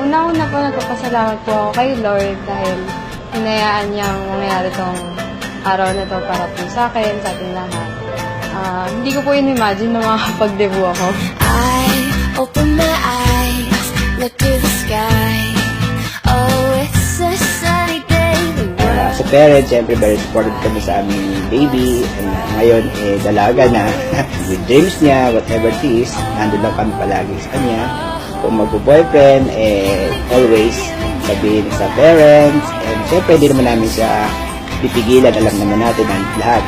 Una-una po, nagpapasalamat po ako kay Lord dahil hinayaan niyang mangyari tong araw na to para po sa akin, sa ating lahat. Hindi ko po in-imagine na makakapag-debut ako. I open my eyes, look to the sky. Oh, it's a sunny day. Sa parents, siyempre very supportive kami sa aming baby. And ngayon, dalaga na. With dreams niya, whatever it is, nandun lang kami palagi sa kanya. Kung mag-boyfriend, always sabihin sa parents. And siyempre, hindi naman namin siya pipigilan. Alam naman natin ang lahat.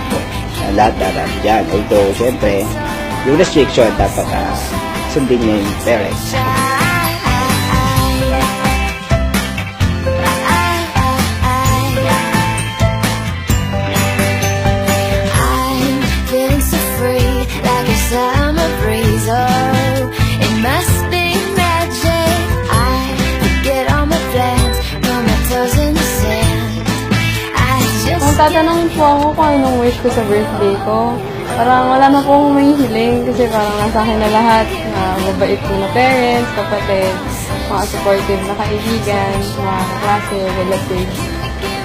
Lahat na dyan. Although, siyempre, yung restriction, dapat sundin niya yung parents. Summer breeze, oh, it must be magic. I forget all my plans, put my toes in the sand. I just Kung tatanungin po ako kung anong wish ko sa birthday ko, parang wala na po akong may hiling kasi parang nasa akin na lahat. Mabait po na parents, kapatid, mga supportive na kaibigan, mga klase, relatives.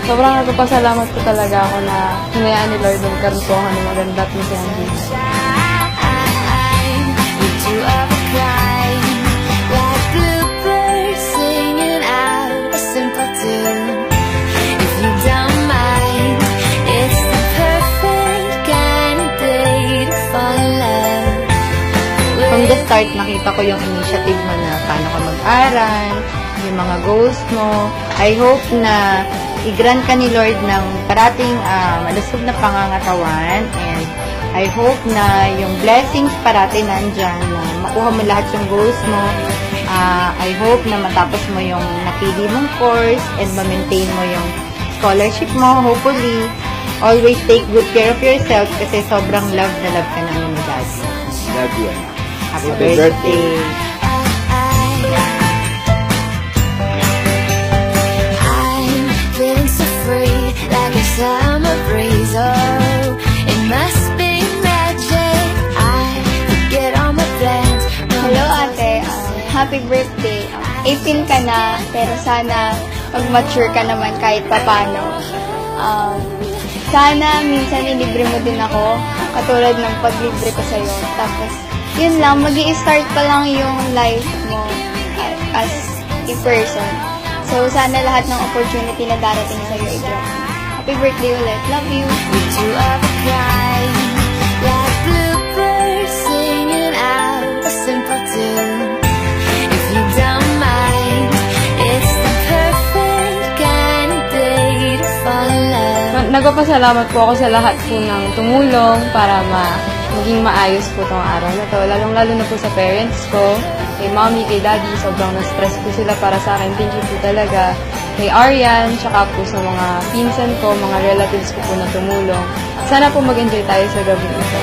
Sobrang nagpapasalamat po talaga ako na hinayaan ni Lord na magkaroon po ako ng maganda at masayang buhay. two of a kind, like bluebirds singing out a simple tune. If you don't mind, it's the perfect kind of day to fall in love. From the start, nakita ko yung initiative mo na paano ka mag-aral, yung mga goals mo. I hope na i-grant ka ni Lord ng parating malusog na pangangatawan, and I hope na yung blessings parati nandyan, na makuha mo lahat yung goals mo. I hope na matapos mo yung napili mong course and ma-maintain mo yung scholarship mo, hopefully. Always take good care of yourself kasi sobrang love na love ka namin ni Daddy. Love you. Happy birthday! I'm feeling so free, like a summer breeze. Oh, it must be magic. I forget all my plans. Hello ate, happy birthday. 18 ka na, pero sana mag-mature ka naman kahit papano. Sana minsan ilibre mo din ako, katulad ng paglibre ko sa'yo. Tapos, yun lang, mag-i-start pa lang yung life mo as a person. So, sana lahat ng opportunity na darating sa'yo i-grab. Happy birthday ulit. Love you. We're two of a kind, like bluebirds singing out a simple tune. If you don't mind, it's the perfect kind of day to fall in love. Nagpapasalamat po ako sa lahat po ng tumulong para maging maayos po tong araw na to. Lalong-lalo na po sa parents ko, kay mommy, kay daddy, sobrang na-stress po sila para sa akin. Thank you po talaga. Kay Arian, tsaka po sa mga pinsan ko, mga relatives ko po na tumulong. Sana po mag-enjoy tayo sa gabi ito.